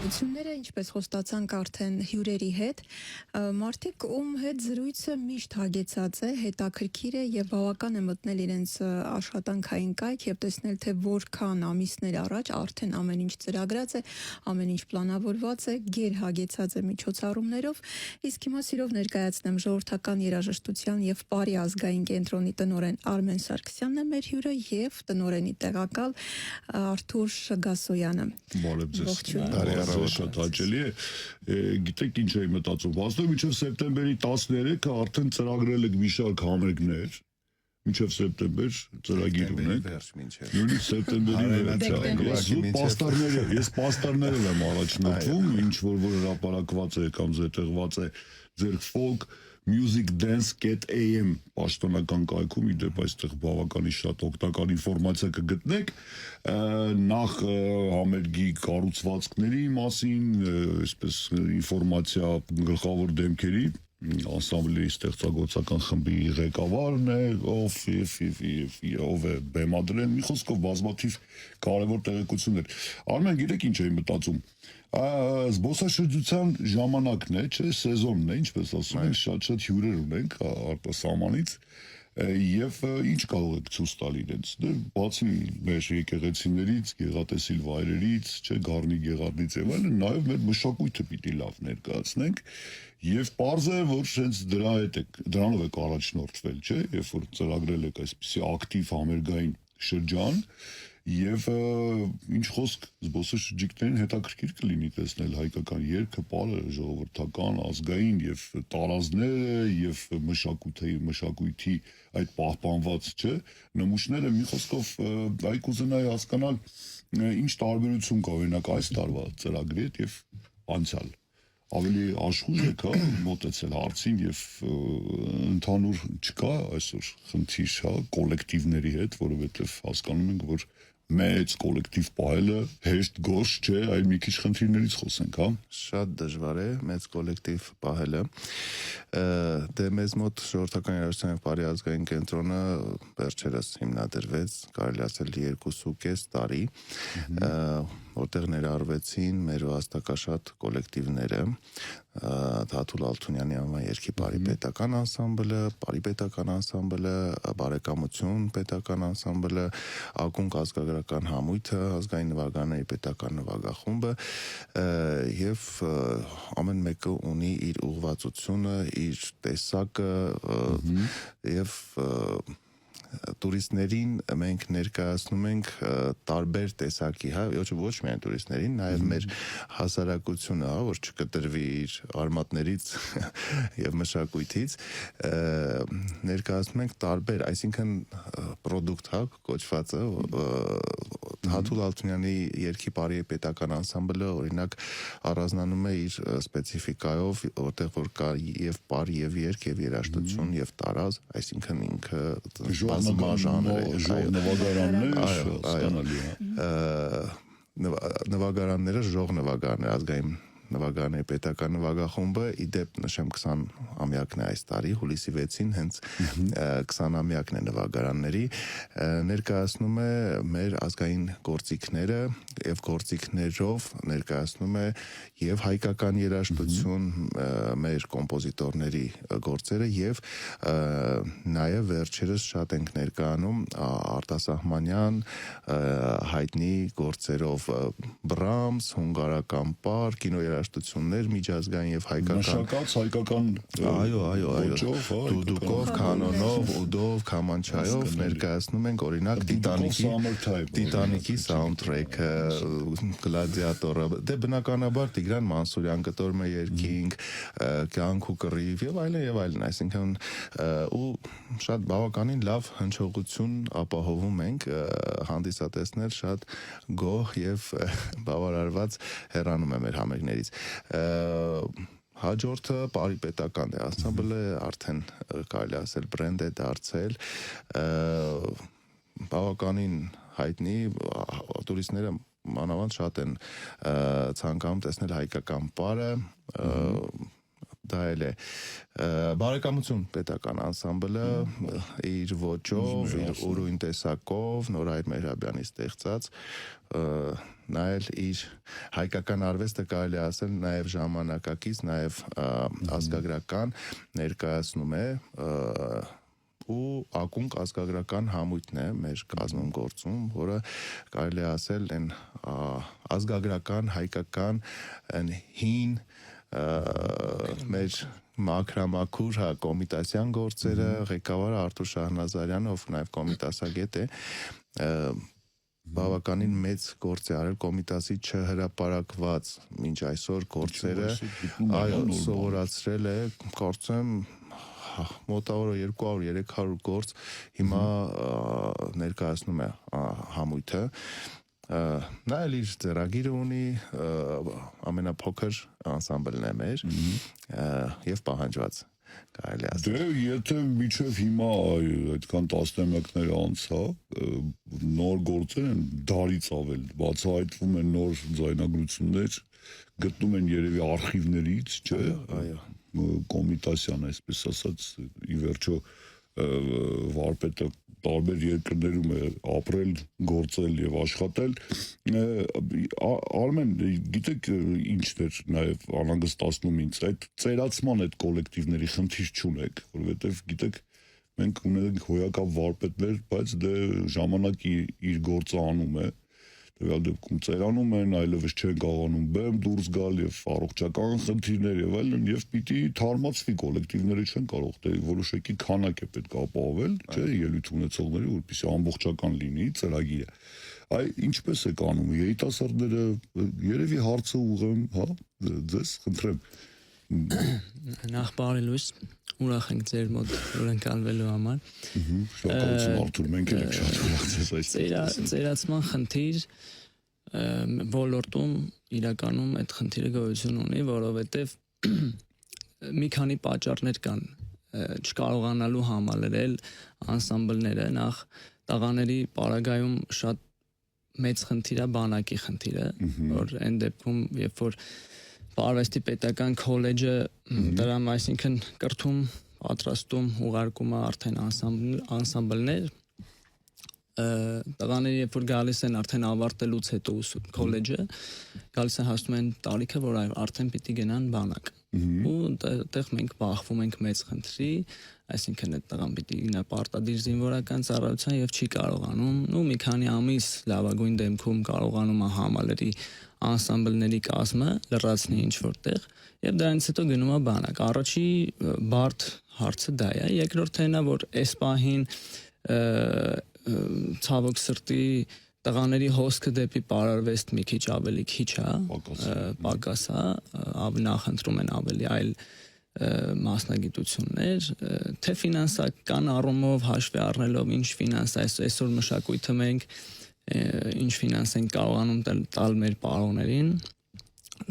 Ությունները ինչպես խոստացանք արդեն հյուրերի հետ, մարդիկ ում հետ զրույցը միշտ հագեցած է, հետաքրքիր է եւ բավական է մտնել իրենց աշխատանքային կայք եւ տեսնել թե որքան ամիսներ առաջ արդեն ամեն ինչ ծրագրած է, ամեն ինչ պլանավորված է, գերհագեցած է միջոցառումներով, իսկ հիմա սիրով ներկայացնեմ ժողովրդական երաժշտության եւ Պարի ազգային կենտրոնի տնօրեն Արմեն Սարգսյանն է մեր հյուրը եւ տնօրենի տեղակալ Արթուր Շգասոյանը։ Բարև ձեզ։ Շատ հաճելի է, գիտեք ինչ էի մտածում, վաստով մինչև սեպտեմբերի 13-ը արդեն ծրագրել եք մի շարք համերգներ, մինչև սեպտեմբեր ծրագիր ունենք, նույնիսկ սեպտեմբերի ես պաստառներով եմ առաջնորդվում, ինչ որ հրապարակված է կամ զետեղված է ձեր folk Music Dance.am պաշտոնական կայքում, իդեպ այստեղ բավականին շատ օգտակար ինֆորմացիա կգտնեք, նախ համերգի կառուցվածքների մասին, այսպես ինֆորմացիա գլխավոր դեմքերի, անսամբլի ստեղծագործական խմբի ղեկավարն է, ով է բեմադրել, մի խոսքով բազմաթիվ կարևոր տեղեկություններ։ Արմեն, գիտեք ինչ էի մտածում, զբոսաշրջության ժամանակն է, չէ, սեզոնն է, ինչպես ասում ենք, շատ հյուրեր ունենք արտասահմանից, եւ ինչ կարող եք ցույց տալ իրենց, բացի մեր եկեղեցիներից, գեղատեսիլ վայրերից, չէ, Գառնի գեղարդից եւ այլն, նաեւ մեր մշակույթը պիտի լավ ներկայացնենք եւ պարզ է, որ հենց դրանով եք առաջնորդվել, չէ, երբ որ ծրագրել եք այսպիսի ակտիվ համերգային շրջան եւ ինչ խոսք զբոսաշրջիկներին հետաքրքիր կլինի տեսնել հայկական երգը, պարը, ժողովրդական, ազգային եւ տարազները եւ մշակույթի այդ պահպանված, չէ, նմուշները, մի խոսքով այ կուզենայի հասկանալ ինչ տարբերություն կա օրինակ այս տարվա ծրագրի հետ եւ անցյալ ավելի աշխուժ եք մոտեցել հարցին եւ ընդհանուր չկա այսօր խնդիր կոլեկտիվների հետ, որովհետեւ հասկանում ենք, որ մեծ կոլեկտիվ պահելը հեշտ գործ չէ, այլ մի քիչ խնդիրներից խոսենք, հա։ Շատ դժվար է մեծ կոլեկտիվ պահելը։ Դե մեզ մոտ ժողովրդական երաժշտության եւ Պարի ազգային կենտրոնը վերջերս հիմնադրվեց, կարելի ասել 2.5 տարի, որտեղ ներառվեցին մեր վաստակաշատ կոլեկտիվները, Թաթուլ Ալթունյանի անվան երգի Պարի պետական անսամբլը, Պարի պետական անսամբլը, Բարեկամություն պետական անսամբլը, Ակունք ազգագրական համույթը, ազգային նվագաների պետական նվագախումբը եւ ամեն մեկը ունի իր ուղղվածությունը, իր տեսակը եւ տուրիստներին մենք ներկայացնում ենք տարբեր տեսակի, հա, ոչ միայն տուրիստներին, նաև մեր հասարակությունը, հա, որ չկտրվի իր արմատներից եւ մշակույթից, ներկայացնում ենք տարբեր, այսինքն պրոդուկտ, հա, կոչվածը, Թաթուլ Ալթունյանի երգի Պարի պետական անսամբլը օրինակ առանձնանում է իր սպეციფიკայով, որտեղ որ կա եւ Պարի եւ երգ եւ երաժշտություն եւ տարազ, այսինքն ինքը նվագարանները ժող նվագարներ, ազգային նվագարանների պետական նվագախումբը իդեպ նշեմ 20-ամյակն է այս տարի, հուլիսի 6-ին հենց 20-ամյակն է նվագարանների, ներկայացնում է մեր ազգային գործիքները եւ գործիքներով ներկայացնում է եւ հայկական երաժշտություն, մեր կոմպոզիտորների գործերը եւ նաեւ վերջերս շատ ենք ներկայանում արտասահմանյան հայտնի գործերով Բրամս, հունգարական պար, կինոերաժշտություններ, միջազգային եւ հայկական մշակած հայկական դուդուկով, կանոնով, ուդով, քամանչայով ներկայացնում ենք օրինակ Տիտանիկի սաունդթրեքը, Գլադիատորը, դե բնականաբար Տիգրան Մանսուրյան կտորմե երկինք, Կյանք ու կռիվ եւ այլն, այսինքն ու շատ բավականին լավ հնչողություն ապահովում ենք հանդիսատեսներ շատ գոհ եւ բավարարված հեռանում է մեր համերգներից։ Հաջորդը Պարի պետական անսամբլը արդեն կարելի ասել բրենդ է դարձել, բավականին հայտնի տուրիստները մանավանդ շատ են ցանկանում տեսնել հայկական պարը, դա էլ է բարեկամություն պետական անսամբլը իր ոճով, իր ուրույն տեսակով Նորայր Մեհրաբյանի ստեղծած նա էլ իր հայկական արվեստը կարելի ասել նաև ժամանակակից, նաև ազգագրական ներկայացնում է ու ակունք ազգագրական համույթն է մեր կազմում գործում, որը կարելի ասել այն ազգագրական, հայկական, հին մեր մաքրամաքուր կոմիտասյան գործերը, ղեկավարը Արթուր Շահնազարյանը, ով նաև կոմիտասագետ է, բավականին մեծ գործ է արել կոմիտասի չհրապարակված մինչ այսօր գործերը, այո, սովորացրել է, կարծեմ մոտավորը 200-300 գործ հիմա ներկայացնում է համույթը, նա էլ իր ձեռագիրը ունի, ամենափոքր անսամբլն է մեր և պահանջված կարելի ասել։ Դե եթե միջև հիմա այդքան տասնամյակներ անցա, նոր գործեր են դարից ավել, բացահայտվում են նոր ձայնագրություններ, գտնում են երևի արխիվներից, չէ, կոմիտասյան, այսպես ասած, ի վերջո վարպետը տարբեր երկրներում է ապրել, գործել եւ աշխատել։ Արմեն, գիտեք ինչն էր նաեւ անհանգստացնում ինձ, այդ ծերացման այդ կոլեկտիվների խնդիր չունեք, որովհետեւ գիտեք մենք ունենք հոյակապ վարպետներ, բայց դե ժամանակի իր գործը անում է, տվյալ դեպքում ծերանում են, այլևս չեն կարողանում բեմ դուրս գալ եւ առողջական խնդիրներ եւ այլն եւ պիտի թարմացվի կոլեկտիվները չեն կարող, դե որոշակի քանակ է պետք ապահովել, չէ, ելույթ ունեցողների, որպեսզի ամբողջական լինի ծրագիրը։ Այ ինչպես է կանում երիտասարդները, երևի հարցը ուղղեմ, հա, ձեզ խնդրեմ։ Նախ բարելույս, ուրախ ենք ձեր մոտ հյուրընկալվելու համար։ Շնորհակալություն Արթուր, մենք էլ ենք շատ ուրախ այս։ Ծերացման խնդիր ոլորտում իրականում այդ խնդիրը գոյություն ունի, որովհետև մի քանի պատճառներ կան չկարողանալու համալրել անսամբլները, նախ տղաների պարագայում շատ մեծ խնդիր է բանակի խնդիրը, որ այն դեպքում, երբ որ Արվեստի պետական քոլեջը դրամ, այսինքն կրթում, պատրաստում, ուղարկում է արդեն անսամբլներ, տղաները երբ որ գալիս են արդեն ավարտելուց հետո քոլեջը, գալիս են հասնում են տարիքը, որ արդեն պիտի գնան բանակ։ Ու այդտեղ մենք բախվում ենք մեծ խնդրի, այսինքն այդ տղան պիտի գնա պարտադիր զինվորական ծառայության եւ չի կարողանում, ու մի քանի ամիս լավագույն դեպքում կարողանում է համալրի անսամբլների կազմը, լրացնի ինչ որտեղ եւ դրանից հետո գնում է բանակ։ Առաջի բարդ հարցը դա է, երկրորդը նա որ այս պահին ցավոք սրտի տղաների հոսքը դեպի պարարվեստ մի քիչ ավելի քիչ է, պակաս է, նախընտրում են ավելի այլ մասնագիտություններ, թե ֆինանսական առումով հաշվի առնելով ինչ ֆինանս այսօր մշակույթը մենք ինչ ֆինանս են կարողանում տալ մեր պարողներին,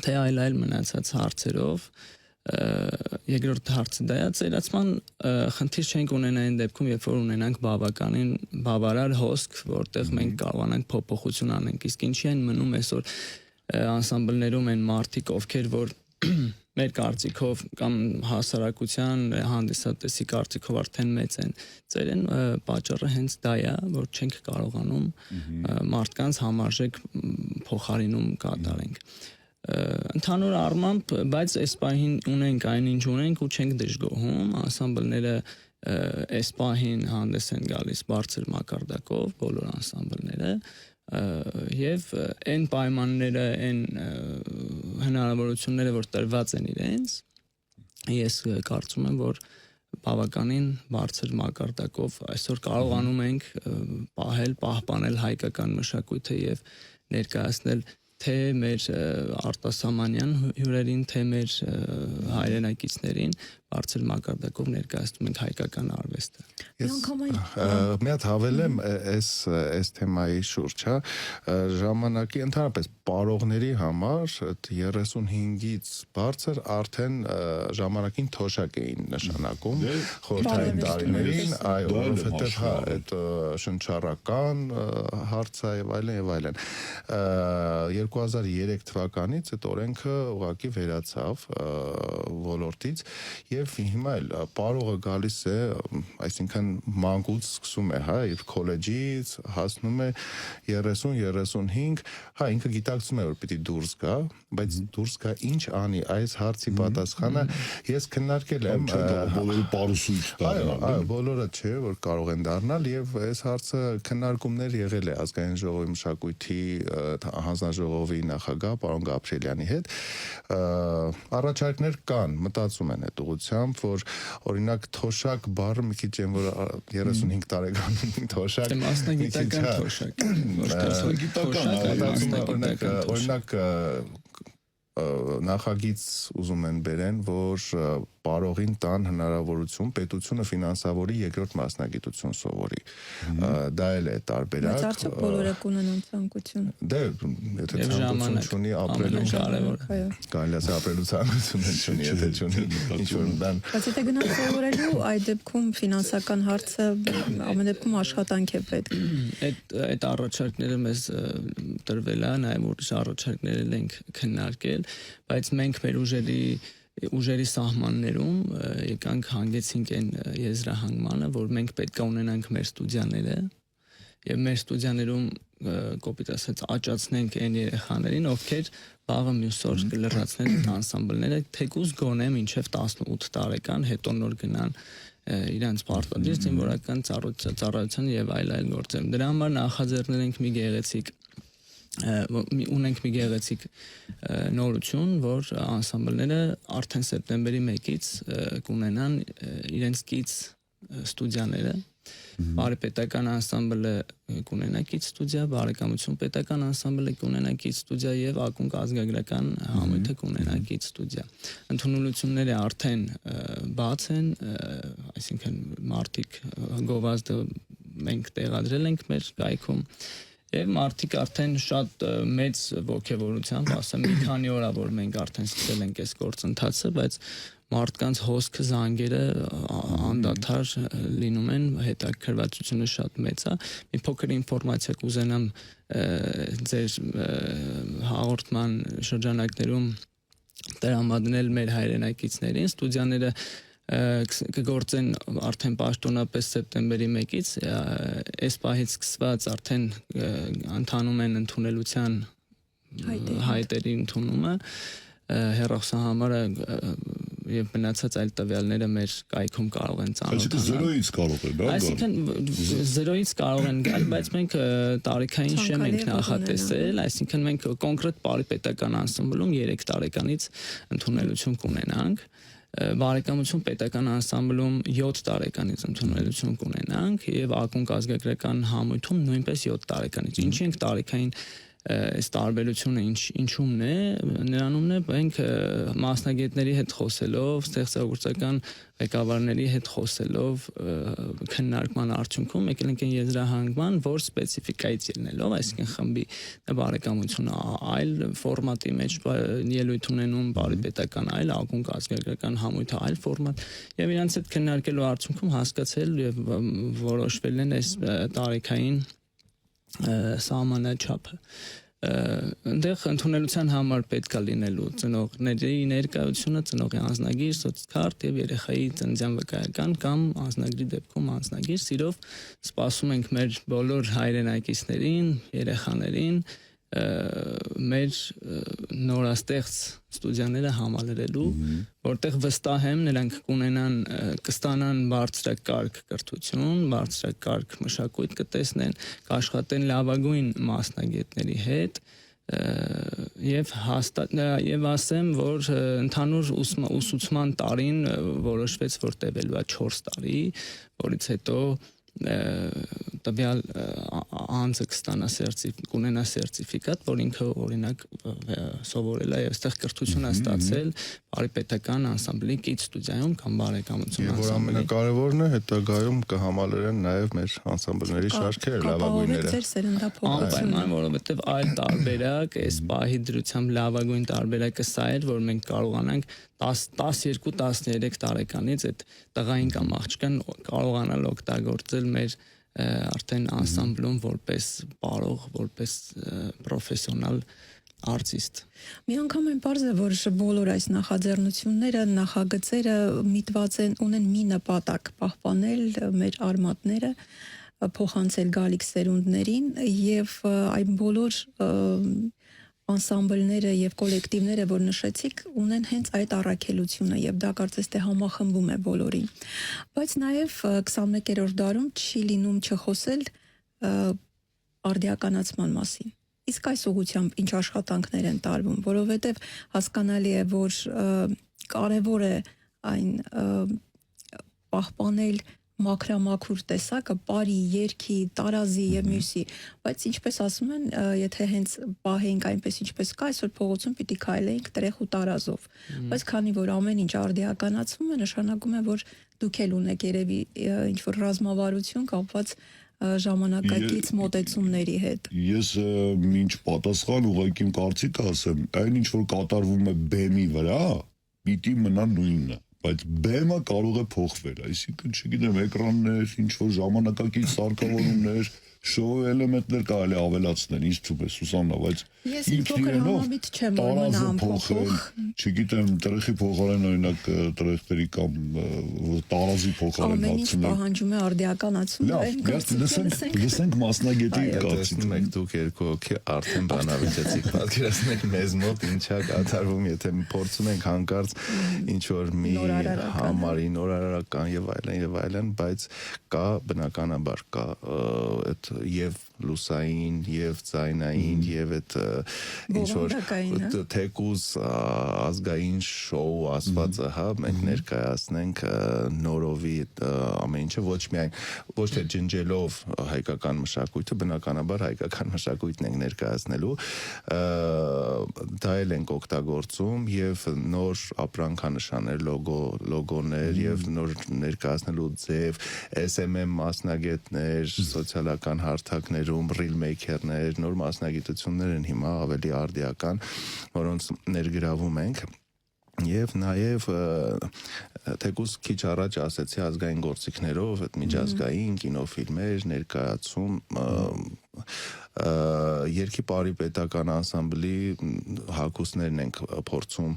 թե այլ մնացած հարցերով, երկրորդ հարցը դա է, ծերացման խնդիր չենք ունենա այն դեպքում, երբ որ ունենանք բավականին բավարար հոսք, որտեղ մենք կարողանանք փոփոխություն անենք, իսկ ինչի են մնում այսօր անսամբլներում են մարդիկ, ովքեր որ մեր կարծիքով կամ հասարակության հանդիսատեսի կարծիքով արդեն մեծ են ծերեն, պատճառը հենց դա է, որ չենք կարողանում մարդկանց համարժեք փոխարինում կատարենք։ Ընդհանուր առմամբ, բայց այս պահին ունենք այն ինչ ունենք ու չենք դժգոհում, անսամբլները այս պահին հանդես են գալիս բարձր մակարդակով, բոլոր անսամբլները, եւ այն պայմանները, այն հնարավորությունները, որ տրված են իրենց, ես կարծում եմ, որ բավականին բարձր մակարդակով այսօր կարողանում ենք պահպանել հայկական մշակույթը եւ ներկայացնել թե մեր արտասահմանյան հյուրերին, թե մեր հայրենակիցներին բարձր մակարդակով ներկայացնում ենք հայկական արվեստը։ Մի հատ հավելեմ այս թեմայի շուրջ, հա, ժամանակի ընդհանրապես պարողների համար 35-ից բարձր արդեն ժամանակին թոշակ էին նշանակում խորհրդային տարիներին, այո, որովհետև հա, այդ շնչառական հարցը եւ այլն 2003 թվականից այդ օրենքը ուղղակի վերացավ ոլորտից եւ հիմա էլ պարողը գալիս է, այսինքն մանկուց սկսում է, հա, իր քոլեջից հասնում է 30-35, հա, ինքը գիտակցում է, որ պիտի դուրս գա, բայց դուրս գա ինչ անի, այս հարցի պատասխանը ես քննարկել եմ, բոլորը պարուսույթ դառնալ։ Այո, բոլորը չէ, որ կարող են դառնալ եւ այս հարցը քննարկումներ եղել է ազգային ժողովի մշակույթի հանձնաժողովի նախագահ պարոն Գաբրիելյանի հետ, առաջարկներ կան, մտածում են այդ ուղղությամբ, որ օրինակ թոշակ բառը մի քիչ են, որ 35 տարեկանում թոշակ մասնագիտական թոշակ, օրինակ նախագիծ ուզում են բերեն, որ պարողին տան հնարավորություն պետությունը ֆինանսավորի երկրորդ մասնագիտություն սովորի։ Դա էլ է տարբերակ։ Բայց արդյոք բոլորը կունենան ցանկություն։ Դե, եթե ցանկություն ունի ապրելու կարելի է ապրելու ցանկություն չունի, եթե չունի ինչ-որ բան։ Բայց եթե գնաք սովորելու, այդ դեպքում ֆինանսական հարցը ամեն դեպքում աշխատանք է պետք։ Այդ առաջարկները մեզ տրվել է, նաև ուրիշ առաջարկներ ենք քննարկել, բայց մենք մեր ուժերի սահմաններում եկանք հանգեցինք այն եզրահանգմանը, որ մենք պետք է ունենանք մեր ստուդիաները եւ մեր ստուդիաներում կոպիտ ասած աճացնենք այն երեխաներին, ովքեր վաղը մյուս օր կլրացնեն այդ անսամբլները, թեկուզ գոնե մինչեւ 18 տարեկան, հետո նոր գնան իրանց պարտադիր զինվորական ծառայության եւ այլ գործեր։ Դրա համար նախաձեռնել ենք մի գեղեցիկ ունենք մի գեղեցիկ նորություն, որ անսամբլները արդեն սեպտեմբերի 1-ից կունենան իրենց կից ստուդիաները, բարեպետական անսամբլը կունենա կից ստուդիա, բարեկամություն պետական անսամբլը կունենա կից ստուդիա եւ ակունք ազգագրական համույթը կունենա կից ստուդիա։ Ընդունությունները արդեն բաց են, այսինքն մարտիկ գովազդը մենք տեղադրել ենք մեր կայքում եւ մարդիկ արդեն շատ մեծ ողջավորությամբ, ասեմ, մի քանի օր որ մենք արդեն սկսել ենք այս գործընթացը, բայց մարդկանց հոսքը զանգերը անդադար լինում են, հետաքրքրվածությունը շատ մեծ է։ Մի փոքր ինֆորմացիա կուզենամ ձեր հաղորդման շրջանակներում տրամադրել մեր հայրենակիցներին, ստուդիաները կգործեն արդեն պաշտոնապես սեպտեմբերի 1-ից, այս պահից սկսված արդեն ընթանում են ընդունելության հայտերի ընդունումը, հեռախոսահամարը եւ մնացած այլ տվյալները մեր կայքում կարող են ծանոթանալ։ Այսինքն 0-ից կարող են, դա։ Այսինքն 0-ից կարող են գալ, բայց մենք տարիքային շեմ ենք նախատեսել, այսինքն մենք կոնկրետ բարեպետական անսամբլում 3 տարեկանից ընդունելություն կունենանք։ Բարեկամություն պետական անսամբլում 7 տարեկանից ընդունելություն կունենանք եւ ակունք ազգագրական համույթում նույնպես 7 տարեկանից։ Ինչի ենք տարիքային այս տարբերությունը ինչումն է, նրանումն է մենք մասնագետների հետ խոսելով, ստեղծագործական ղեկավարների հետ խոսելով քննարկման արդյունքում եկել ենք այն եզրահանգման, որ սպეციფიკայից ելնելով, այսինքն խմբի բարեկամությունը այլ ֆորմատի մեջ ելույթ ունենում, բարեպետական այլ, ակունք ազգագրական համույթը այլ ֆորմատ եւ իրանց հետ քննարկելու արդյունքում հասկացել եւ որոշվել են այս տարիքային սահմանաչափը այնտեղ ընդունելության համար պետք է լինելու ծնողների ներկայությունը, ծնողի անձնագիր, սոցկարտ եւ երեխայի ծննդյան վկայական կամ անձնագրի դեպքում անձնագիր։ Սիրով սպասում ենք մեր բոլոր հայրենակիցներին, երեխաներին մեր նորաստեղծ ստուդիաները համալրելու, որտեղ վստահ եմ նրանք կստանան բարձրակարգ կրթություն, բարձրակարգ մշակույթ կտեսնեն, կաշխատեն լավագույն մասնագետների հետ եւ ասեմ, որ ընդհանուր ուսուցման տարին որոշվեց, որ տևելու է 4 տարի, որից հետո տվյալ անձը կունենա սերտիֆիկատ, որ ինքը օրինակ սովորել է եւ այստեղ կրթություն է ստացել բարիպետական անսամբլի կից ստուդիայում կամ բարեկամություն Եվ որ անսամբլի։ ամենակարևորն է, հետագայում կհամալրեն նաև մեր անսամբլների շարքերը, լավագույնները։ Ձեր սերնդափոխությունը։ Անպայման, որովհետեւ այլ տարբերակ, այս պահի դրությամբ լավագույն տարբերակը սա էր, որ մենք կարողանանք 12-13 տարեկանից այդ տղային կամ աղջկան կարողանալ օգտագործել մեր արդեն անսամբլում որպես բարող, որպես պրոֆեսիոնալ արտիստ։ Մի անգամ այն պարզ է, որ բոլոր այս նախաձեռնությունները, նախագծերը միտված ունեն մի նպատակ՝ պահպանել մեր արմատները, փոխանցել գալիք սերունդներին եւ այն բոլոր անսամբլները եւ կոլեկտիվները, որ նշեցիք, ունեն հենց այդ առաքելությունը եւ դա կարծես թե համախմբում է բոլորին։ Բայց նաեւ 21-րդ դարում չի լինում չխոսել արդիականացման մասին։ Իսկ այս ուղղությամբ ինչ աշխատանքներ են տարվում, որովհետեւ հասկանալի է, որ կարեւոր է այն պահպանել մաքրամաքուր տեսակը, բարի, երգի, տարազի եւ մյուսի, բայց ինչպես ասում են, եթե հենց պահենք այնպես ինչպես կա, այսօր փողոցում պիտի քայլեինք տրեխ ու տարազով, բայց քանի որ ամեն ինչ արդիականացվում է, նշանակում է, որ դուք էլ ունեք երևի ինչ որ ռազմավարություն կապված ժամանակակից մոտեցումների հետ։ Ես ինչ պատասխան ուղղակի իմ կարծիքը ասեմ, այն ինչ որ կատարվում է բեմի վրա, պիտի մնա նույնը, բայց բեմը կարող է փոխվել, այսինքն չգիտեմ, էկրաններ, ինչ որ ժամանակակից սարքավորումներ, շոու էլեմենտներ կարելի ավելացնել, ինչ թվում է Սուսաննա, բայց Ես իմ փոքր համամիտ չեմ, որ մնա անփոխող։ Չգիտեմ, տրեխի փոխարեն օրինակ տրեխների կամ տարազի փոխարեն Ամեն ինչ պահանջում է արդիականացում, լսենք մասնագետի կարծիքը։ Տեսնում եք դուք երկու հոգի արդեն բանավիճեցիք, պատկերացնեք մեզ մոտ ինչա կատարվում, եթե փորձում ենք հանկարծ ինչ որ մի համարի նորարարական եւ այլն, բայց կա բնականաբար կա այդ եւ լուսային եւ ձայնային եւ այդ ինչ որ թեկուզ ազգային շոու ասվածը, հա, մենք ներկայացնենք նորովի ամեն ինչը ոչ թե ջնջելով հայկական մշակույթը, բնականաբար հայկական մշակույթն ենք ներկայացնելու, դա էլ ենք օգտագործում եւ նոր ապրանքանշաններ, լոգոներ եւ նոր ներկայացնելու ձև, SMM մասնագետներ, սոցիալական հարթակներում ռիլ մեյքերներ, նոր մասնագիտություններ են հիմա ավելի արդիական, որոնց ներգրավում ենք եւ նաեւ թեկուզ քիչ առաջ ասեցի ազգային գործիքներով այդ միջազգային կինոֆիլմեր ներկայացում երկի բարի պետական անսամբլի հագուստներն ենք փորձում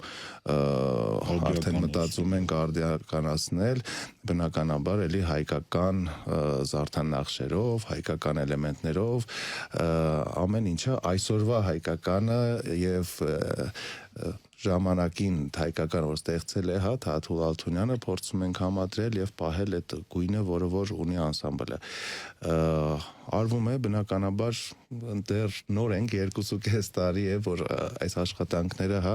արդեն մտածում ենք արդիականացնել բնականաբար էլի հայկական զարդանախշերով, հայկական էլեմենտներով ամեն ինչը այսօրվա հայկականը եւ ժամանակին հայկական որ ստեղծել է, հա, Թաթուլ Ալթունյանը փորձում ենք համադրել եւ պահել այդ գույնը, որը որ ունի անսամբլը։ Արվում է բնականաբար դեռ նոր ենք 2.5 տարի է, որ այս աշխատանքները, հա,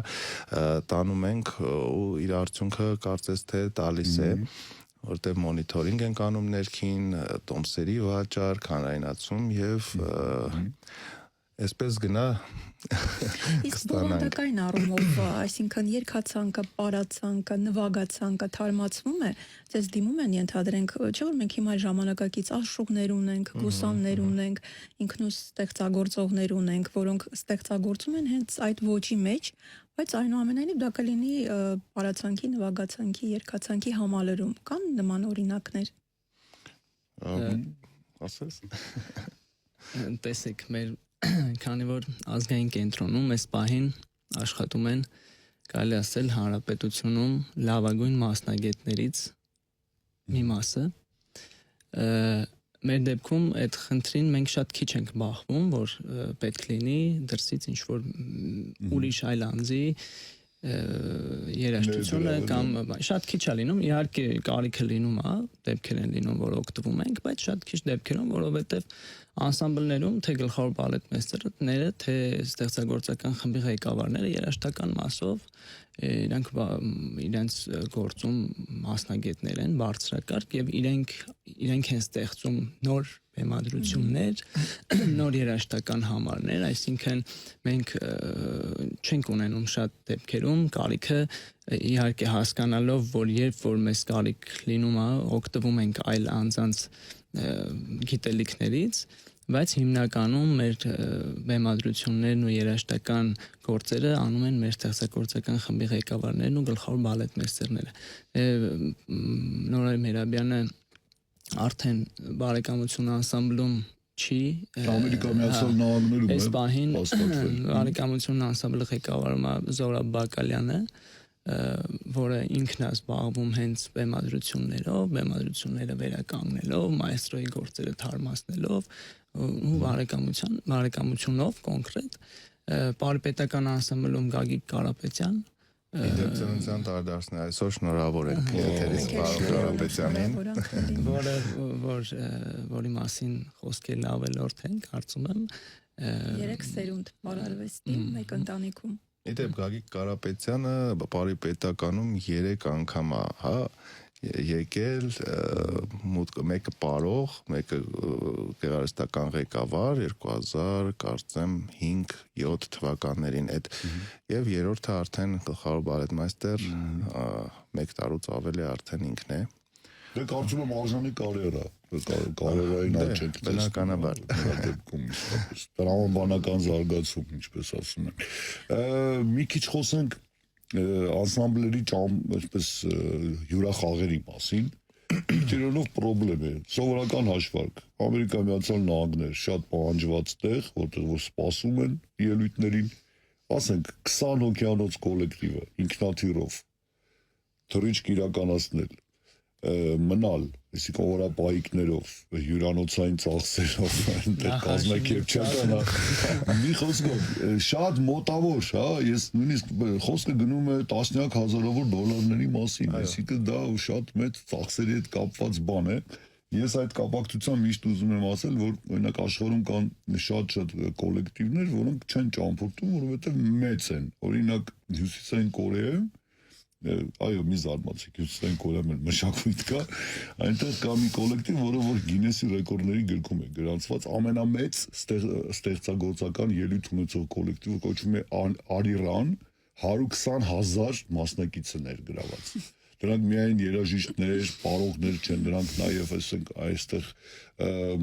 տանում ենք ու իր արդյունքը կարծես թե տալիս է, որտեղ մոնիթորինգ ենք անում ներքին, տոմսերի վաճառք, հանրայնացում եւ այսպես գնա Իսկ բովանդակային առումով, այսինքն երկացանկը, պարացանկը, նվագացանկը թարմացվում է, ձեզ դիմում են ենթադրենք, չէ՞ որ մենք հիմա ժամանակակից աշխուղներ ունենք, գուսաններ ունենք, ինքնուս ստեղծագործողներ ունենք, որոնք ստեղծագործում են հենց այդ ոճի մեջ, բայց այնուամենայնիվ դա կլինի պարացանկի, նվագացանկի, երգացանկի համալրում, կան նման օրինակներ։ Ասես։ Տեսեք, մեր քանի որ ազգային կենտրոնում այս պահին աշխատում են կարելի ասել հանրապետությունում լավագույն մասնագետներից մի մասը մեր դեպքում այդ խնդրին մենք շատ քիչ ենք բախվում, որ պետք լինի դրսից ինչ որ ուրիշ այլ անձի երաժշտությունը կամ շատ քիչ է լինում, իհարկե կարիքը լինում է, դեպքեր են լինում, որ օգտվում ենք, բայց շատ քիչ դեպքերում, որովհետև անսամբլներում թե գլխավոր բալետմեստերները, թե ստեղծագործական խմբի ղեկավարները երաժշտական մասով իրենք իրենց գործում մասնագետներ են, բարձրակարգ եւ իրենք իրենք են ստեղծում նոր բեմադրություններ, նոր երաժշտական համարներ, այսինքն մենք չենք ունենում շատ դեպքերում կարիքը իհարկե հասկանալով, որ երբ որ մեզ կարիք լինում է, օգտվում ենք այլ անձանց գիտելիքներից, բայց հիմնականում մեր բեմադրություններն ու երաժշտական գործերը անում են մեր ստեղծագործական խմբի ղեկավարներն ու գլխավոր բալետմեստերները։ Նորայր Մերաբյանը արդեն բարեկամություն անսամբլում չի Ամերիկա Միացյալ Նահանգներում այս պահին հաստատվել։ բարեկամություն անսամբլը ղեկավարում է Զորաբ Բակալյանը, որը ինքն է զբաղվում հենց բեմադրությունները վերականգնելով, մայստրոյի գործերը թարմացնելով ու բարեկամությունով կոնկրետ Պարիպետական անսամբլում Գագիկ Կարապետյան Իդեպցնության տարդարսն է այսօր շնորհավոր ենք եթերից Կարապետյանին, որի մասին խոսքերն ավելորդ են, կարծում եմ 3 սերունդ բարարվեստի մեկ ընտանիքում։ Իդեպ Գագիկ Կարապետյանը Պարիպետականում 3 անգամ է, հա, եկել, մեկը պարող, մեկը գեղարվեստական ղեկավար 2000 կարծեմ 5-7 թվականներին այդ եւ երրորդը արդեն գլխավոր բալետմայստեր 1 տարուց ավելի արդեն ինքն է։ Դե կարծում եմ արժանի կարիերա, կարիերային աճենք բնականաբար դեպքում իսկապես տրամաբանական զարգացում, ինչպես ասում են։ Մի քիչ խոսենք անսամբլերի այսպես յուրախաղերի մասին։ Դրանով խնդրեմ է, սովորական հաշվարկ, Ամերիկա Միացյալ Նահանգներ շատ պահանջված տեղ, որտեղ որ սպասում են ելույթներին, ասենք 20 հոգյանոց կոլեկտիվը ինքնաթիռով թռիչք իրականացնել, մնալ, այսինքն օրապահիկներով, հյուրանոցային ծախսերով, այնտեղ կազմակերպչական, մի խոսքով, շատ մոտավոր, հա, ես նույնիսկ խոսքը գնում է տասնյակ հազարավոր դոլարների մասին, այսինքն դա շատ մեծ ծախսերի հետ կապված բան է։ Ես այդ կապակցությամբ միշտ ուզում եմ ասել, որ օրինակ աշխարհում կան շատ կոլեկտիվներ, որոնք չեն ճամփորդում, որովհետև մեծ են։ Օրինակ Հյուսիսային Կորեայում այո, մի զարմացեք, Հյուսիսային Կորեայում մշակույթ կա, այնտեղ կա մի կոլեկտիվ, որը որ Գինեսի ռեկորդների գրքում է գրանցված ամենամեծ ստեղծագործական ելույթ ունեցող կոլեկտիվը կոչվում է Արիրան, 120,000 մասնակից է ներգրաված։ Դրանք միայն երաժիշտներ, պարողներ չեն, դրանք նաև այստեղ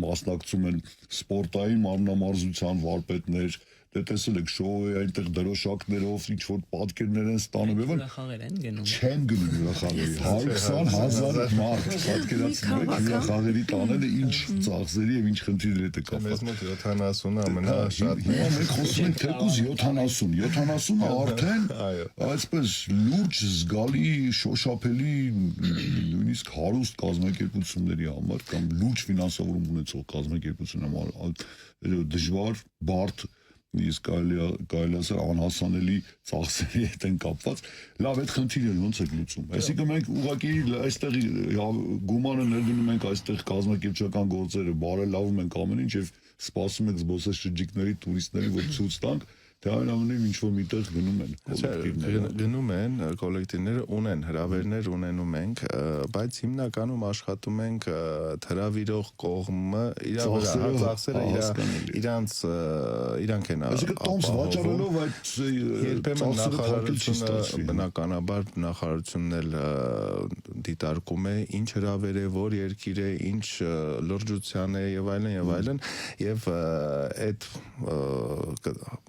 մասնակցում են սպորտային մարմնամարզության վարպետներ, դե տեսել եք շոու է այնտեղ դրոշակներով ինչ որ պատկերներ են ստանում եւ Ուրախաղեր են գնում։ չեն գնում ուրախաղերի 120,000 մարդ պատկերացնում եք ուրախաղերի տանելը ինչ ծախսերի եւ ինչ խնդիրների հետ է կապված։ Մեզ մոտ 70-ը ամենաշատն է։ Հիմա մենք խոսում ենք թեկուզ 70-ը արդեն այսպես լուրջ զգալի շոշափելի նույնիսկ հարուստ կազմակերպությունների համար կամ լուրջ ֆինանսավորում ունեցող կազմակերպությունների համար դժվար բարդ իսկ կարելի ասել անհասանելի ծախսերի հետ են կապված, լավ այդ խնդիրը ոնց է լուծում։ Այսինքն մենք ուղղակի այստեղ գումարը ներդնում ենք այստեղ կազմակերպչական գործերը, բարելավում ենք ամեն ինչ եւ սպասում ենք զբոսաշրջիկների, տուրիստների, որ ցույց տանք, թե այնուամենայնիվ ինչ որ միտեղ գնում են կոլեկտիվները։ Գնում են կոլեկտիվները ունեն հրավերներ ունենում ենք, բայց հիմնականում աշխատում ենք թրավիրող կողմը իր ծախսերը իրանք են Այսինքն տոմս վաճառելով այդ երբեմն նախարարությունը բնականաբար նախարարությունն էլ դիտարկում է ինչ հրավեր է, որ երկիր է, ինչ լրջության է եւ այլն եւ այդ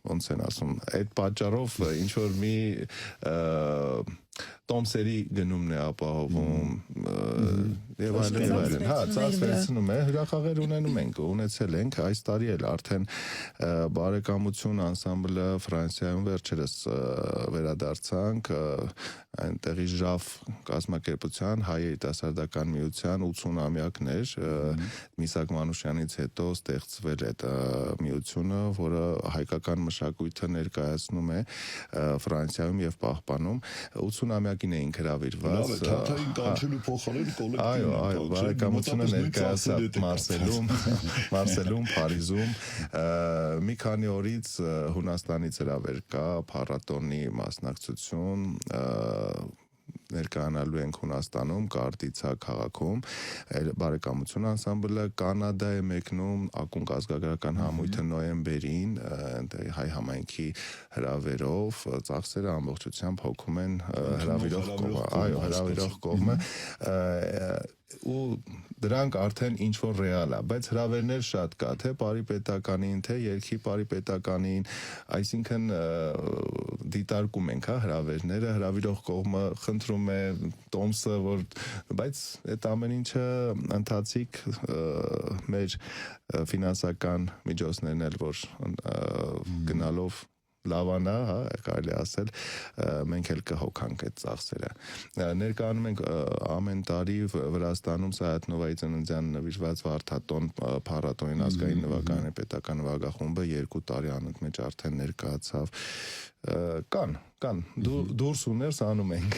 ոնց են ասում, այդ պատճառով ինչ որ մի տոմսերի գնումն է ապահովում եւ այլն, հա, ծախսերում է, հրախաղեր ունեցել ենք, այս տարի էլ արդեն բարեկամություն անսամբլը Ֆրանսիայում վերջերս վերադարձանք, այնտեղի ժավ կազմակերպության հայ երիտասարդական միության 80-ամյակներ, Միսակ Մանուշյանից հետո ստեղծվել այդ միությունը, որը հայկական մշակույթը ներկայացնում է Ֆրանսիայում եւ պահպանում 80-ամյակին էին հրավիրված։ Թաթային կանչելու փոխարեն կոլեկտիվ։ Այո, բարեկամությունը ներկայացավ Մարսելում, Փարիզում, մի քանի օրից Հունաստանից հրավեր կա փառատոնի մասնակցություն ներկայանալու ենք Հունաստանում, Կարտիցա քաղաքում, բարեկամություն անսամբլը Կանադա է մեկնում ակունք ազգագրական համույթը նոյեմբերին, հայ համայնքի հրավերով, ծախսերը ամբողջությամբ հոգում են հրավիրող կողմը, այո, հրավիրող կողմը ու դրանք արդեն ինչ որ ռեալ է, բայց հրավերներ շատ կա, թե Պարի պետականին, թե Երգի Պարի պետականին, այսինքն դիտարկում ենք, հրավերները, հրավիրող կողմը խնդրում է տոմսը, որ բայց այդ ամեն ինչը ընթացիկ մեր ֆինանսական միջոցներն էլ որ գնալով լավանա, կարելի ասել, մենք էլ կհոգանք այդ ծախսերը։ Ներկայանում ենք ամեն տարի Վրաստանում Սայաթնովայի ծննդյան նվիրված Վարդատոն փառատոնին ազգային նվագային պետական նվագախումբը 2 տարի անընդմեջ արդեն ներկայացավ։ Կան, դուրս ուներս անում ենք։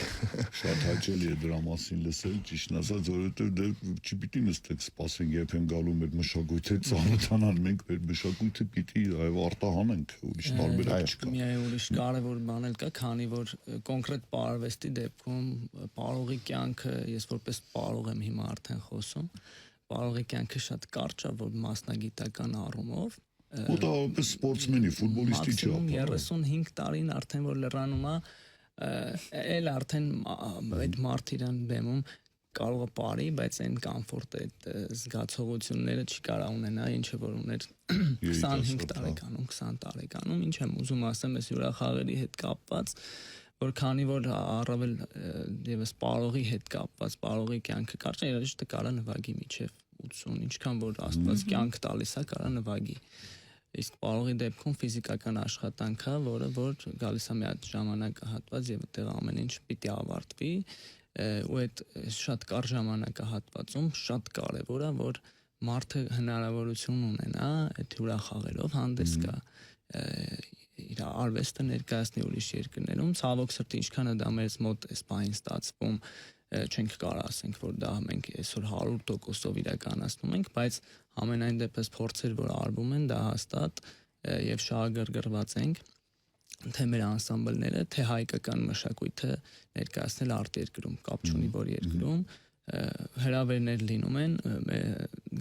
Շատ հաճելի է դրա մասին լսել, ճիշտն ասած, որովհետև դե չպիտի նստեք սպասենք երբ են գալու մեր մշակույթը ծանոթանան, մենք մեր մշակույթը պիտի արտահանենք, ուրիշ տարբերակ չկա։ Միայն ուրիշ կարևոր բան էլ կա, քանի որ կոնկրետ պարարվեստի դեպքում պարողի կյանքը, ես որպես պարող եմ հիմա արդեն խոսում, պարողի կյանքը շատ կարճ է, որ մասնագիտական առումով Ու դա որպես սպորտսմենի, ֆուտբոլիստի չի ապա։ 35 տարին արդեն որ լրանում է, էլ արդեն այդ մարդ իրան բեմում կարող է բարի, բայց այն կոմֆորտը, այդ զգացողությունները չի կարող ունենա, ինչը որ ուներ 25 տարեկանում, 20 տարեկանում, ինչ եմ ուզում ասեմ, այս հյուրախաղերի հետ կապված, որ քանի որ առավել եւս պարողի հետ կապված, պարողի կյանքը կարճ է, երաժիշտը կարա նվագի միջև 80, ինչքան որ Աստված կյանք տալիս է, կարա նվագի։ Իսկ պարողի դեպքում ֆիզիկական աշխատանքա, որը որ գալիս է մի հատ ժամանակահատված եւ այդտեղ ամեն ինչ պիտի ավարտվի, ու այդ շատ կարճ ժամանակահատվածում շատ կարեւոր է, որ մարդը հնարավորություն ունենա այդ հյուրախաղերով հանդես գա իր արվեստը ներկայացնի ուրիշ երկրներում, ցավոք սրտի ինչքան է դա մեզ մոտ այս բանին ստացվում, չենք կարող ասենք, որ դա մենք այսօր 100%-ով իրականացնում ենք, բայց ամենայն դեպս փորձեր, որ արվում են, դա հաստատ եւ շահագրգռված ենք, թե մեր անսամբլները, թե հայկական մշակույթը ներկայացնել արտերկրում, կապ չունի որ երկրում, հրավերներ լինում են,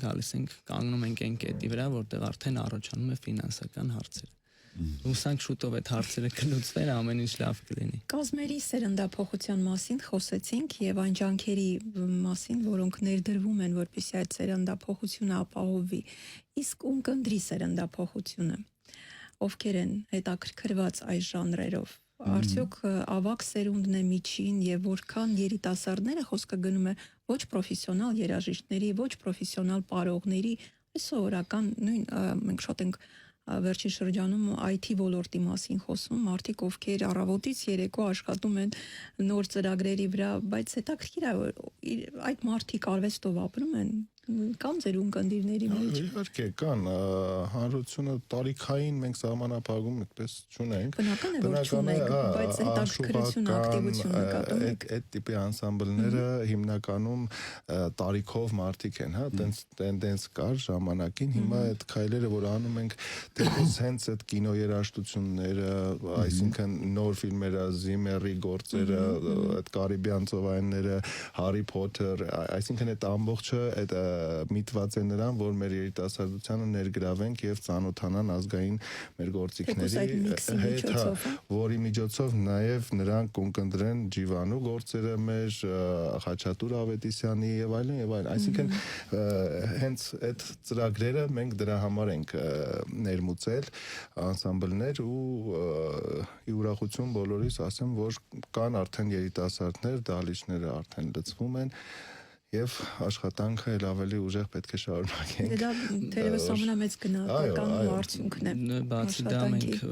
գալիս ենք, կանգնում ենք այն կետի վրա, որտեղ արդեն առաջանում է ֆինանսական հարցերը։ Հուսանք շուտով այդ հարցերը կլուծվեն, ամեն ինչ լավ կլինի։ Կազմերի սերնդափոխության մասին խոսեցինք եւ այն ջանքերի մասին, որոնք ներդրվում են, որպեսզի այդ սերնդափոխությունը ապահովվի։ Իսկ ում կընտրի սերնդափոխությունը։ Ովքեր են հետաքրքրված այս ժանրերով։ Արդյոք ավակ սերունդն է միջին եւ որքան երիտասարդները խոսքը գնում է ոչ պրոֆեսիոնալ երաժիշտների, ոչ պրոֆեսիոնալ պարողների, այսօրական նույն մենք շատ ենք վերջին շրջանում IT ոլորտի մասին խոսում, մարդիկ ովքեր առավոտից երեկո աշխատում են նոր ծրագրերի վրա, բայց հետաքրքիր է այդ մարդիկ արվեստով ապրում են կամ ձեր ունկնդիրների մեջ։ Իհարկե կան, հանրությունը տարիքային մենք սահմանափակում այդպես չունենք։ Բնական է, որ չունենք, բայց հետաքրքրություն, ակտիվություն նկատում եք։ Այդ տիպի անսամբլները հիմնականում տարիքով մարդիկ են, հա, տենդենս կար ժամանակին, հիմա այդ քայլերը, որ անում ենք, դեպս հենց այդ կինոերաժշտությունները, այսինքն նոր ֆիլմերը, Զիմերի գործերը, այդ Կարիբյան ծովայինները, Հարի Փոթեր, այսինքն այդ ամբողջը այդ միտված է նրան, որ մեր երիտասարդությանը ներգրավենք եւ ծանոթանան ազգային մեր գործիքների հետ, որի միջոցով նաեւ նրանք կընկնդրեն Ջիվանու գործերը մեր, Խաչատուր Ավետիսյանի եւ այլն եւ այլն։ Այսինքն հենց այդ ծրագրերը մենք դրա համար ենք ներմուծել անսամբլներ ու ի ուրախություն բոլորիս ասեմ, որ կան արդեն երիտասարդներ, դահլիճները արդեն լցվում են եւ աշխատանքը էլ ավելի ուժեղ պետք է շարունակենք։ Դա թերևս ամենամեծ գնահատական արդյունքն է։ Բացի դա մենք,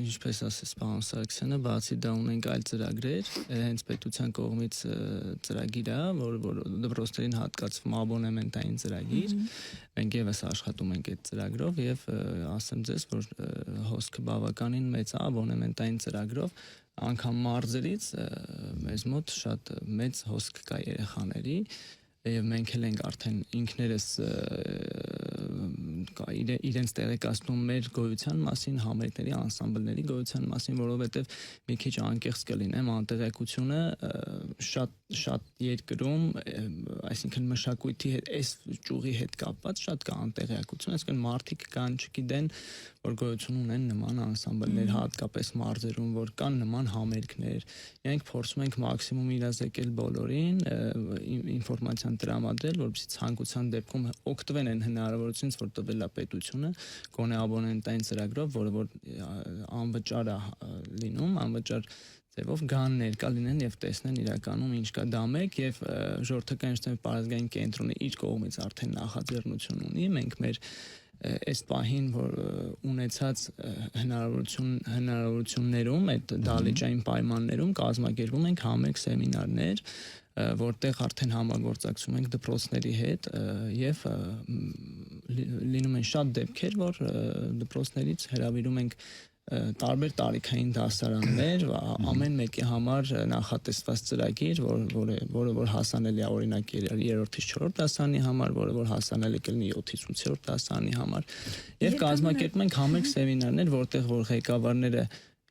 ինչպես ասես պարոն Սարգսյանը, բացի դա ունենք այլ ծրագրեր, հենց պետության կողմից ծրագիր է, որ դպրոցներին հատկացվում աբոնեմենտային ծրագիր։ Մենք եւս աշխատում ենք այդ ծրագրով եւ ասեմ ձեզ, որ հոսքը բավականին մեծ է աբոնեմենտային ծրագրով, անգամ մարզերից մեզ մոտ շատ մեծ հոսք կա երեխաների եւ մենք էլ ենք արդեն ինքներս իրենց տեղեկացնում մեր գոյության մասին, համերգների, անսամբլների գոյության մասին, որովհետև մի քիչ անկեղծ կլինեմ, անտեղեկությունը շատ երկրում, այսինքն մշակույթի հետ, այս ճյուղի հետ կապված շատ կա անտեղեկություն, այսինքն մարդիկ կան, չգիտեն, որ գոյություն ունեն նման անսամբլներ, հատկապես մարզերում, որ կան նման համերգներ։ Մենք փորձում ենք մաքսիմում իրազեկել բոլորին, ինֆորմացիան տրամադրել, որպեսզի ցանկության դեպքում օգտվեն այն հնարավորությունից, որ տվել է պետությունը, գոնե աբոնենտային ծրագրով, որը որ անվճար է լինում, անվճար ձևով գան ներկա լինեն եւ տեսնեն իրականում ինչ կա դա մեկ եւ ժողովրդական ինստիտուտի պարազգային կենտրոնը իր կողմից արդեն նախաձեռնություն ունի, մենք մեր այս պահին որ ունեցած հնարավորություններում այդ դահլիճային պայմաններում կազմակերպում ենք համերգ սեմինարներ, որտեղ արդեն համագործակցում ենք դպրոցների հետ եւ լինում են շատ դեպքեր, որ դպրոցներից հրավիրում ենք տարբեր տարիքային դասարաններ, ամեն մեկի համար նախատեսված ծրագիր, որը հասանելի է օրինակ 3-ից 4-րդ դասարանի համար, որը հասանելի կլինի 7-ից 8-րդ դասարանի համար, եւ կազմակերպում ենք համերգ սեմինարներ, որտեղ որ ղեկավարները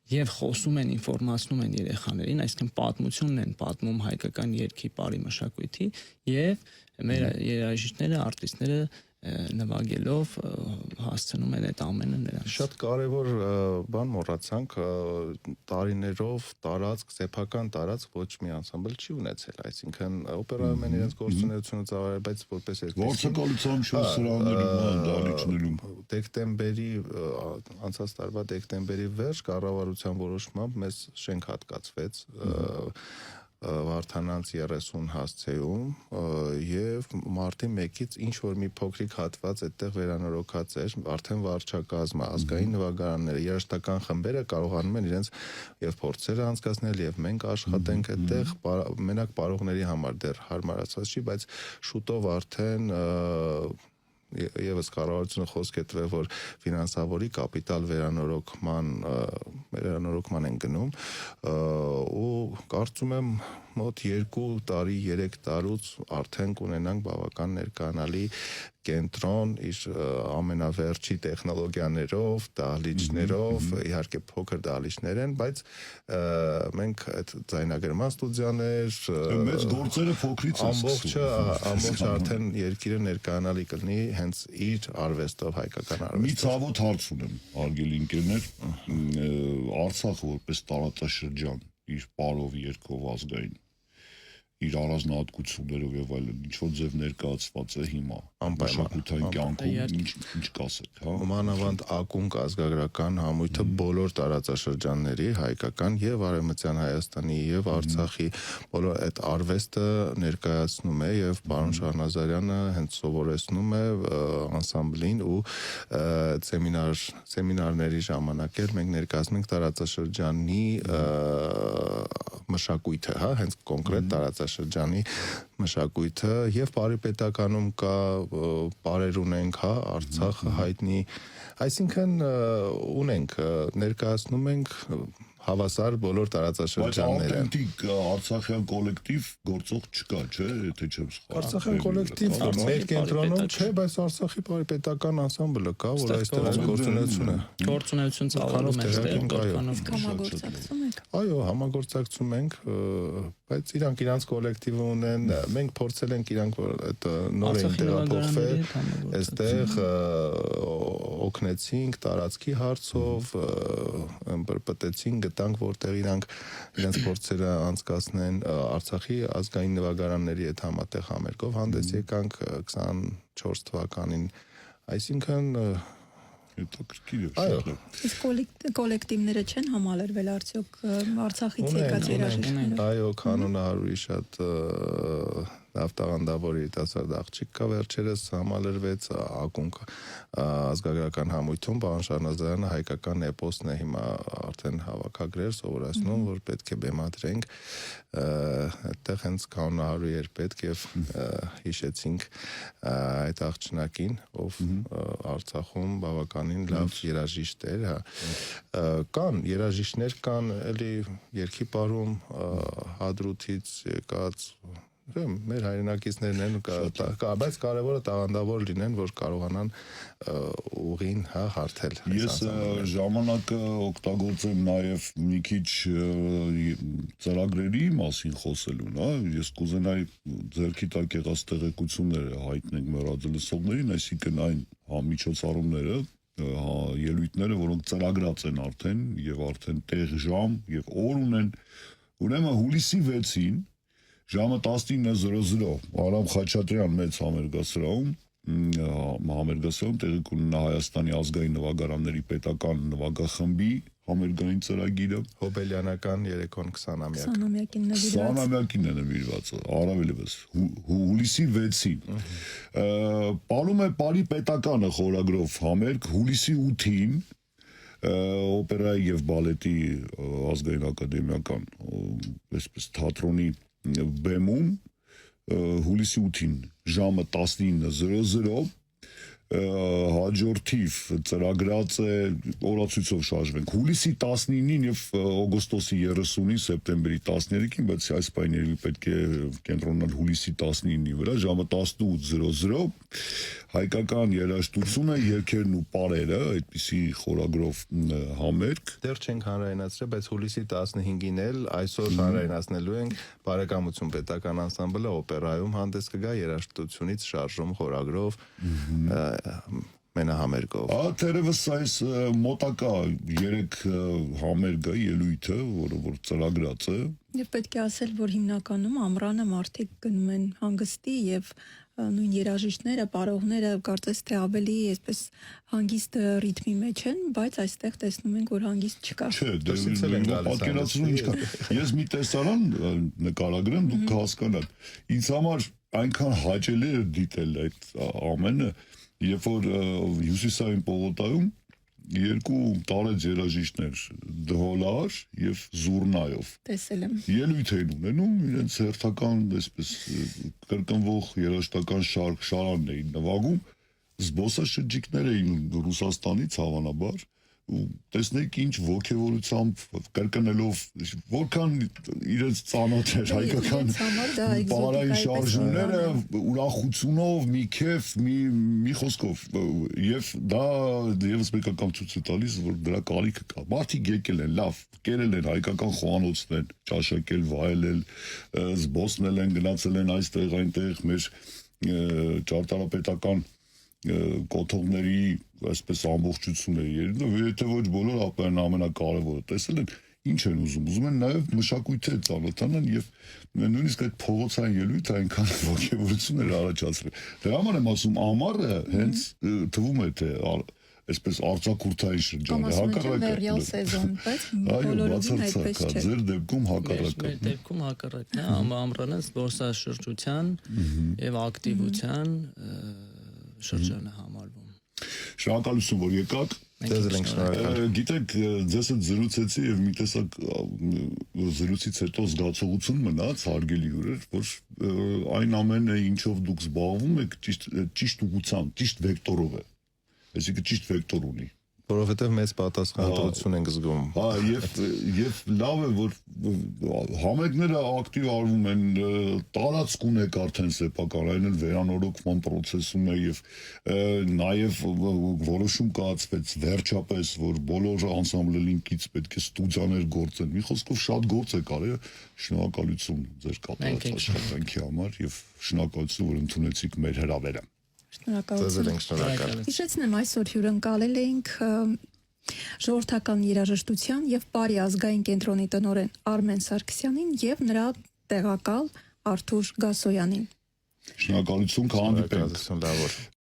եւ խոսում են, ինֆորմացնում են երեխաներին, այսինքն պատմությունն են պատմում հայկական երգի բարի մշակույթի եւ մեր երաժիշտները, արտիստները նվագելով հասցնում են այդ ամենը նրանց։ Շատ կարևոր բան մոռացանք, տարիներով տարածք, սեփական տարածք ոչ մի անսամբլ չի ունեցել, այսինքն օպերայում են իրենց գործունեությունը ծավալել, բայց որպես Գործակալության շրջաններում, դահլիճներում դեկտեմբերի անցած տարվա դեկտեմբերի վերջ կառավարության որոշմամբ մեզ շենք հատկացվեց Վարդանանց 30 հասցեում եւ մարտի 1-ից ինչ որ մի փոքրիկ հատված այդտեղ վերանորոգած էր, արդեն վարչակազմը, ազգային նվագարանները, երաժշտական խմբերը կարողանում են իրենց եւ փորձերը անցկացնել եւ մենք աշխատենք այդտեղ մենակ բարողների համար դեռ հարմարացած չի, բայց շուտով արդեն եւս կառավարությունը խոսք է տվել, որ ֆինանսավորի կապիտալ վերանորոգման են գնում ու կարծում եմ մոտ 2 տարի, 3 տարուց արդեն կունենանք բավական ներկայանալի կենտրոն իր ամենավերջի տեխնոլոգիաներով, դահլիճներով, իհարկե փոքր դահլիճներ են, բայց մենք այդ ձայնագրման ստուդիաներ, մեծ գործերը փոքրից ամբողջը արդեն երկիրը ներկայանալի կլինի հենց իր արվեստով, հայկական արվեստով։ Մի ցավոտ հարց ունեմ, հարգելի ընկերներ, Արցախը որպես տարածաշրջան իր բարով երկով ազգային իր առանձնահատկություններով եւ այլն ինչ որ ձև ներկայացված է հիմա մշակութային կյանքում ինչ կասեք, հա մանավանդ ակունք ազգագրական համույթը բոլոր տարածաշրջանների հայկական եւ արևմտյան Հայաստանի եւ Արցախի բոլոր այդ արվեստը ներկայացնում է եւ պարոն Շահնազարյանը հենց սովորեցնում է անսամբլին ու սեմինարների ժամանակ էլ մենք ներկայացնում ենք տարածաշրջանի մշակույթը, հա, հենց կոնկրետ տարածաշրջանի մշակույթը եւ բարիպետականում կա բարեր ունենք, հա, Արցախը հայտնի, այսինքն ունենք, ներկայացնում ենք հավասար բոլոր տարածաշրջանները։ Բայց աուտենտիկ արցախյան կոլեկտիվ գործող չկա, չէ, եթե չեմ սխալվում։ Արցախյան կոլեկտիվ մեր կենտրոնում չէ, բայց Արցախի բարիպետական անսամբլը կա, որ այստեղ գործունեություն է։ Գործունեություն ծավալում է այստեղ, Համագործակցում եք։ Այո, համագործակցում ենք, բայց իրանք իրանց կոլեկտիվը ունեն, մենք փորձել ենք իրանք այդ նոր են տեղափոխվել, այստեղ օգնեցինք տարածքի հարցով, բրբտեցինք, գտանք որտեղ իրանք իրենց փորձերը անցկացնեն Արցախի ազգային նվագարանների հետ համատեղ համերգով հանդես եկանք 24 թվականին, այսինքն հետաքրքիր է։ Այո։ Իսկ կոլեկտիվները չեն համալրվել արդյոք Արցախից եկած երաժիշտները։ Այո, կանոնահարույի շատ լավ տաղանդավոր երիտասարդ աղջիկ կա վերջերս համալրվեց ակունք ազգագրական համույթում պարոն Շահնազարյանը հայկական էպոսն է հիմա արդեն հավաքագրեր սովորացնում, որ պետք է բեմադրենք այդտեղ հենց կանոնահարույ էր պետք եւ հիշեցինք այդ աղջնակին, ով Արցախում բավականին լավ երաժիշտ էր, հա կան երաժիշտներ կան, էլի երկի պարում Հադրութից եկած Մեր հայրենակիցներն են, բայց կարևորը տաղանդավոր լինեն, որ կարողանան ուղին հարթել։ Ես ժամանակը օգտագործեմ նաև մի քիչ ծրագրերի մասին խոսելուն, հա, ես կուզենայի ձեռքի տակ եղած տեղեկությունները հայտնենք մեր ռադիոլսողներին, այսինքն այն միջոցառումները, ելույթները, որոնք ծրագրած են արդեն եւ արդեն տեղ ժամ եւ օր ունեն, ուրեմն հուլիսի 6-ին ժամը 19:00 Արամ Խաչատրյան մեծ համերգասրահում տեղի կունենա Հայաստանի ազգային նվագարանների պետական նվագախմբի համերգային ծրագիրը Հոբելյանական երեկոն 20-ամյակ 20-ամյակին նվիրված 20-ամյակին է նվիրված, առավել եւս հուլիսի 6-ին պարում է Պարի պետականը խորագրով համերգ հուլիսի 8-ին օպերայի եւ բալետի ազգային ակադեմիական այսպես թատրոնի բեմում հուլիսի 8-ին ժամը 19:00 հաջորդիվ ծրագրած է օրացույցով շարժվենք հուլիսի 19-ին եւ օգոստոսի 30-ին սեպտեմբերի 13-ին, բայց այս պայմաններում պետք է կենտրոնանալ հուլիսի 19-ի վրա ժամը 18:00 հայկական երաժշտությունը, երգերն ու պարերը, այդպիսի խորագրով համերգ դեռ չենք հանրայնացրել, բայց հուլիսի 15-ին էլ այսօր հանրայնացնելու ենք Բարեկամություն պետական անսամբլը օպերայում հանդես կգա երաժշտությունից շարժում խորագրով մենահամերգով։ Թերևս այս մոտակա 3 համերգը ելույթը, որ ծրագրած է։ Եվ պետք է ասել, որ հիմնականում ամռանը մարդիկ գնում են հանգստի եւ նույն երաժիշտները, պարողները կարծես թե ավելի այսպես հանգիստ ռիթմի մեջ են, բայց այստեղ տեսնում ենք, որ հանգիստ չկա։ Չէ, պատկերացնում ինչ կա։ Ես մի տեսարան նկարագրեմ, դուք կհասկանաք։ Ինձ համար այնքան հաճելի է դիտել այդ ամենը, երբ որ Հյուսիսային պողոտայում երկու տարեց երաժիշտներ դհոլար եւ զուրնայով Տեսել եմ։ ելույթ էին ունենում իրենց հերթական այսպես կրկնվող երաժշտական շարանն էին նվագում զբոսաշրջիկներ էին Ռուսաստանից հավանաբար ու տեսնեք ինչ ոգևորությամբ կրկնելով որքան իրենց ծանոթ էր հայկական բարային շարժումները ուրախությունով մի քեֆ մի խոսքով եւ դա եւս մեկական ցույց է տալիս որ դրա կարիքը կա մարդիկ եկել են լավ կերել են հայկական խոհանոցներ ճաշակել վայելել զբոսնել են գնացել են այստեղ այնտեղ մեր ճարտարապետական կոթողների այսպես ամբողջությունը երևում է եթե ոչ բոլոր ապա այն ամենակարևորը տեսել են ինչ են ուզում են նաև մշակույթը ծանոթանան եւ նույնիսկ այդ փողոցային ելույթը այնքան ոգևորություն էր առաջացրել դրա համար եմ ասում ամառը հենց թվում է թե այսպես արձակուրդային շրջան է հակառակը ռեալ սեզոն բայց բոլորովին այդպես չէ ձեր դեպքում հակառակը մեր դեպքում հակառակն է ամռանը զբոսաշրջության եւ ակտիվության շրջանը համարվում շնորհակալություն որ եկաք Ձեզ ենք շնորհակալ գիտեք ձեզ հետ զրուցեցի եւ մի տեսակ զրույցից հետո զգացողություն մնաց հարգելի հյուրեր որ այն ամենը ինչով դուք զբաղվում եք ճիշտ ուղղությամբ ճիշտ վեկտորով է այսինքն ճիշտ վեկտոր ունի որովհետև մեծ պատասխանատվություն ենք զգում։ Հա, եւ լավ է որ համերգները ակտիվ արվում են, տարածք ունեք արդեն սեփական, այն էլ վերանորոգման process-ում է եւ նաեւ որոշում կայացվեց վերջապես, որ բոլոր անսամբլը լինքից պետք է ստուդիաներ գործեն։ Մի խոսքով շատ գործ է կարելի, շնորհակալություն ձեր կատարած աշխատանքի համար եւ շնորհակալություն որ ընդունեցիք մեր հրավերը։ Շնորհակալություն։ Հիշեցնեմ այսօր հյուրընկալել էինք ժողովրդական երաժշտության եւ Պարի ազգային կենտրոնի տնօրեն Արմեն Սարգսյանին եւ նրա տեղակալ Արթուր Գասոյանին։ Շնորհակալություն, կհանդիպենք։